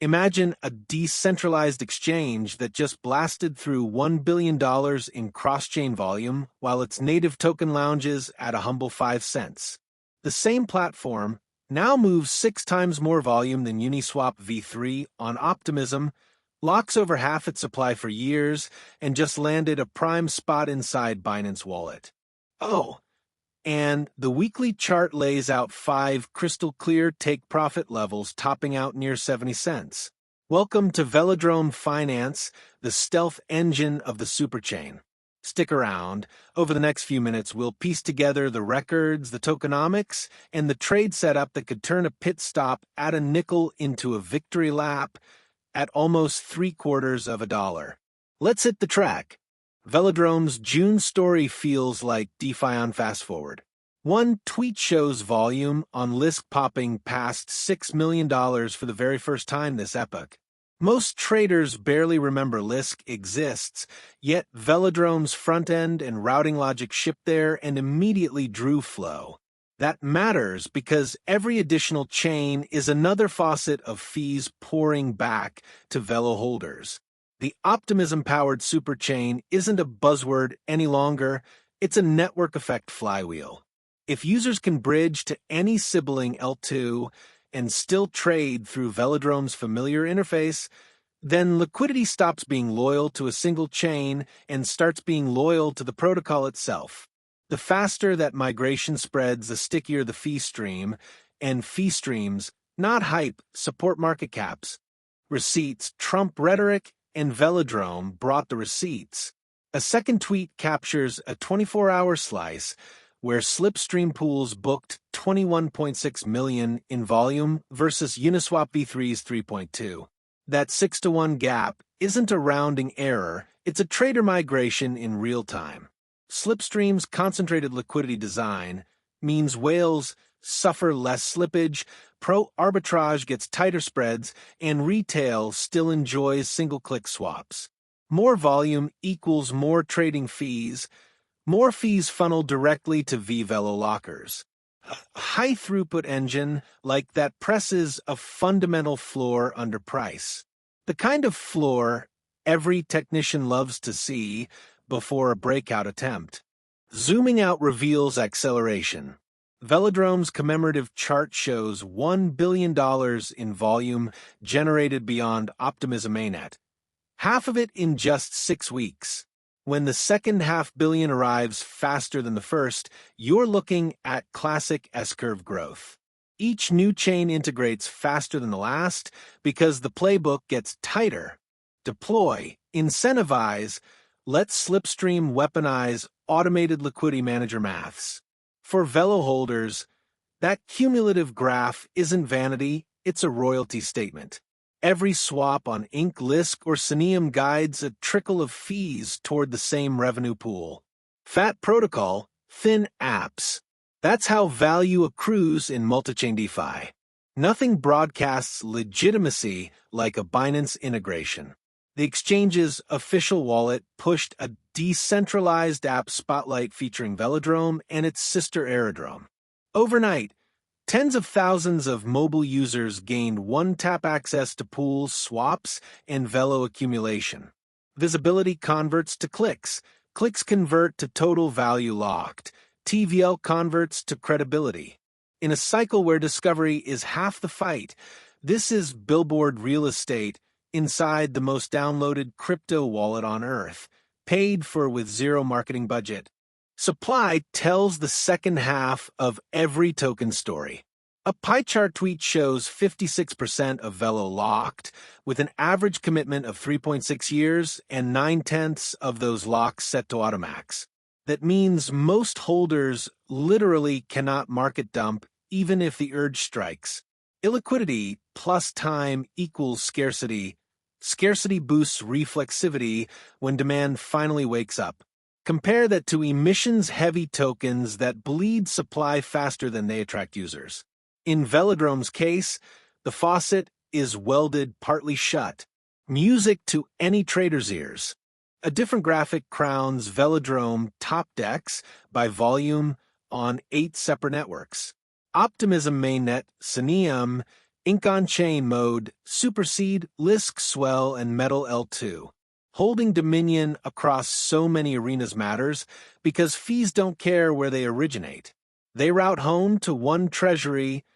Imagine a decentralized exchange that just blasted through $1 billion in cross-chain volume while its native token lounges at a humble 5 cents. The same platform now moves 6 times more volume than UniSwap V3 on Optimism, locks over half its supply for years, and just landed a prime spot inside Binance Wallet. Oh, and the weekly chart lays out 5 crystal-clear take-profit levels topping out near 70 cents. Welcome to Velodrome Finance, the stealth engine of the Superchain. Stick around. Over the next few minutes, we'll piece together the records, the tokenomics, and the trade setup that could turn a pit stop at a nickel into a victory lap at almost $0.75. Let's hit the track. Velodrome's June story feels like DeFi on fast forward. One tweet shows volume on Lisk popping past $6 million for the very first time this epoch. Most traders barely remember Lisk exists, yet Velodrome's front end and routing logic shipped there and immediately drew flow. That matters because every additional chain is another faucet of fees pouring back to Velo holders. The Optimism-powered Superchain isn't a buzzword any longer, it's a network effect flywheel. If users can bridge to any sibling L2 and still trade through Velodrome's familiar interface, then liquidity stops being loyal to a single chain and starts being loyal to the protocol itself. The faster that migration spreads, the stickier the fee stream, and fee streams, not hype, support market caps. Receipts trump rhetoric, and Velodrome brought the receipts. A second tweet captures a 24-hour slice where Slipstream pools booked 21.6 million in volume versus UniSwap V3's 3.2. That 6-to-1 gap isn't a rounding error, it's a trader migration in real time. Slipstream's concentrated liquidity design means whales suffer less slippage, pro arbitrage gets tighter spreads, and retail still enjoys single-click swaps. More volume equals more trading fees. More fees funnel directly to VELO lockers. A high-throughput engine like that presses a fundamental floor under price. The kind of floor every technician loves to see before a breakout attempt. Zooming out reveals acceleration. Velodrome's commemorative chart shows $1 billion in volume generated beyond Optimism mainnet. Half of it in just 6 weeks. When the second $500 million arrives faster than the first, you're looking at classic S-curve growth. Each new chain integrates faster than the last because the playbook gets tighter. Deploy, incentivize, let Slipstream weaponize automated liquidity manager maths. For Velo holders, that cumulative graph isn't vanity, it's a royalty statement. Every swap on Inc, Lisk, or Soneium guides a trickle of fees toward the same revenue pool. Fat protocol, thin apps. That's how value accrues in multichain DeFi. Nothing broadcasts legitimacy like a Binance integration. The exchange's official wallet pushed a decentralized app spotlight featuring Velodrome and its sister Aerodrome. Overnight, tens of thousands of mobile users gained one-tap access to pools, swaps, and Velo accumulation. Visibility converts to clicks. Clicks convert to total value locked. TVL converts to credibility. In a cycle where discovery is half the fight, this is billboard real estate inside the most downloaded crypto wallet on Earth, paid for with zero marketing budget. Supply tells the second half of every token story. A pie chart tweet shows 56% of Velo locked, with an average commitment of 3.6 years and 9/10 of those locks set to automax. That means most holders literally cannot market dump even if the urge strikes. Illiquidity plus time equals scarcity. Scarcity boosts reflexivity when demand finally wakes up. Compare that to emissions-heavy tokens that bleed supply faster than they attract users. In Velodrome's case, the faucet is welded partly shut. Music to any trader's ears. A different graphic crowns Velodrome top decks by volume on 8 separate networks. Optimism mainnet, Soneium, Ink on chain mode, Superseed, Lisk, Swell, and Metal L2. Holding dominion across so many arenas matters because fees don't care where they originate. They route home to one treasury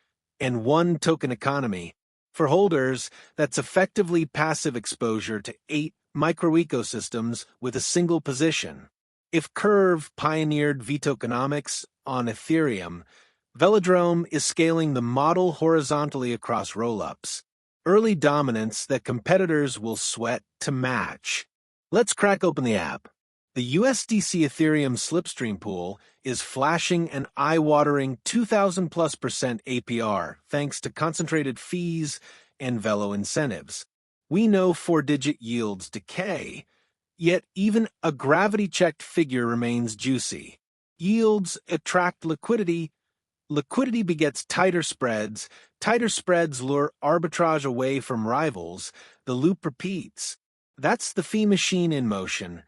and one token economy. For holders, that's effectively passive exposure to 8 microecosystems with a single position. If Curve pioneered Tokenomics on Ethereum, Velodrome is scaling the model horizontally across rollups. Early dominance that competitors will sweat to match. Let's crack open the app. The USDC Ethereum Slipstream pool is flashing an eye-watering 2,000+% APR thanks to concentrated fees and VELO incentives. We know 4-digit yields decay, yet even a gravity-checked figure remains juicy. Yields attract liquidity. Liquidity begets tighter spreads lure arbitrage away from rivals, the loop repeats. That's the fee machine in motion,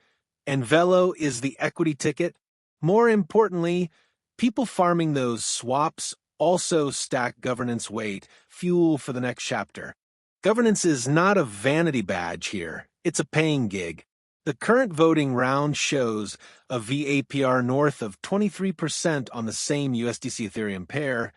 and VELO is the equity ticket. More importantly, people farming those swaps also stack governance weight, fuel for the next chapter. Governance is not a vanity badge here, it's a paying gig. The current voting round shows a vAPR north of 23% on the same USDC Ethereum pair,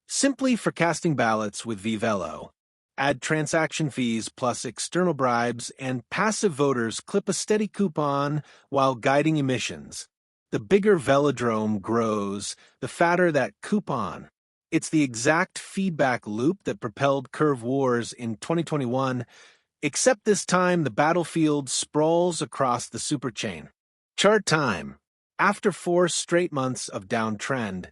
simply for casting ballots with VELO. Add transaction fees plus external bribes, and passive voters clip a steady coupon while guiding emissions. The bigger Velodrome grows, the fatter that coupon. It's the exact feedback loop that propelled Curve Wars in 2021, except this time the battlefield sprawls across the superchain. Chart time. After 4 straight months of downtrend,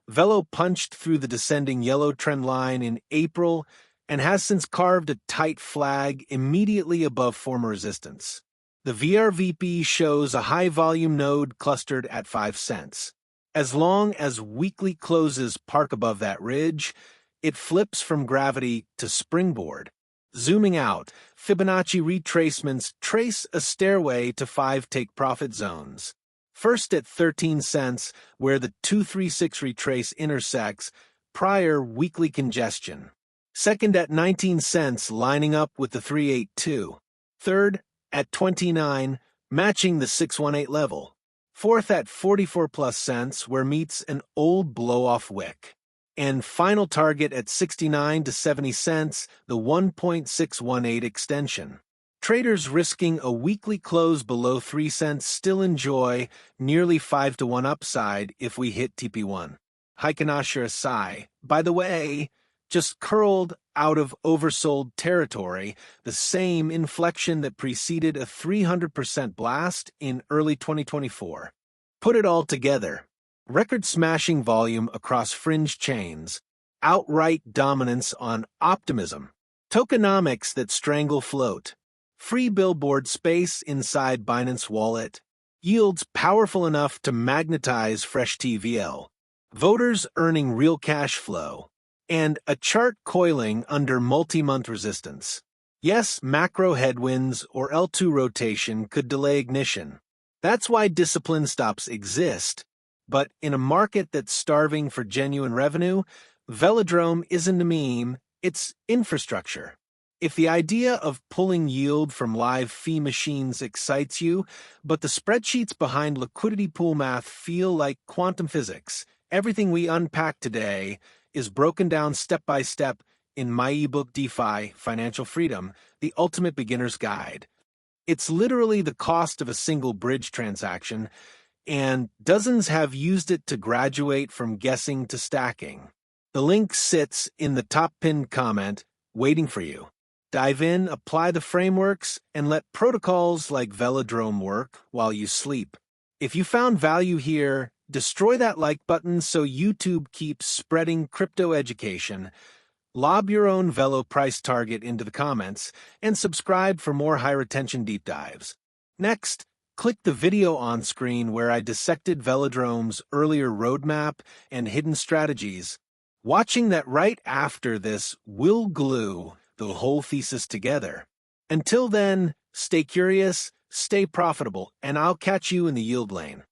VELO punched through the descending yellow trend line in April and has since carved a tight flag immediately above former resistance. The VRVP shows a high-volume node clustered at 5 cents. As long as weekly closes park above that ridge, it flips from gravity to springboard. Zooming out, Fibonacci retracements trace a stairway to 5 take-profit zones. First at 13 cents, where the 236 retrace intersects prior weekly congestion. Second at 19 cents, lining up with the 382. Third at 29, matching the 618 level. Fourth at 44+ cents, where meets an old blow-off wick. And final target at 69 to 70 cents, the 1.618 extension. Traders risking a weekly close below 3 cents still enjoy nearly 5-to-1 upside if we hit TP1. Heikenasher Sai, by the way, just curled out of oversold territory, the same inflection that preceded a 300% blast in early 2024. Put it all together. Record-smashing volume across fringe chains, outright dominance on Optimism, tokenomics that strangle float, free billboard space inside Binance wallet, yields powerful enough to magnetize fresh TVL, voters earning real cash flow, and a chart coiling under multi-month resistance. Yes, macro headwinds or L2 rotation could delay ignition. That's why discipline stops exist. But in a market that's starving for genuine revenue, Velodrome isn't a meme, it's infrastructure. If the idea of pulling yield from live fee machines excites you, but the spreadsheets behind liquidity pool math feel like quantum physics, everything we unpack today is broken down step by step in my ebook DeFi, Financial Freedom, the Ultimate Beginner's Guide. It's literally the cost of a single bridge transaction, and dozens have used it to graduate from guessing to stacking. The link sits in the top pinned comment, waiting for you. Dive in, apply the frameworks, and let protocols like Velodrome work while you sleep. If you found value here, destroy that like button so YouTube keeps spreading crypto education. Lob your own VELO price target into the comments, and subscribe for more high-retention deep dives. Next, click the video on screen where I dissected Velodrome's earlier roadmap and hidden strategies. Watching that right after this will glue the whole thesis together. Until then, stay curious, stay profitable, and I'll catch you in the yield lane.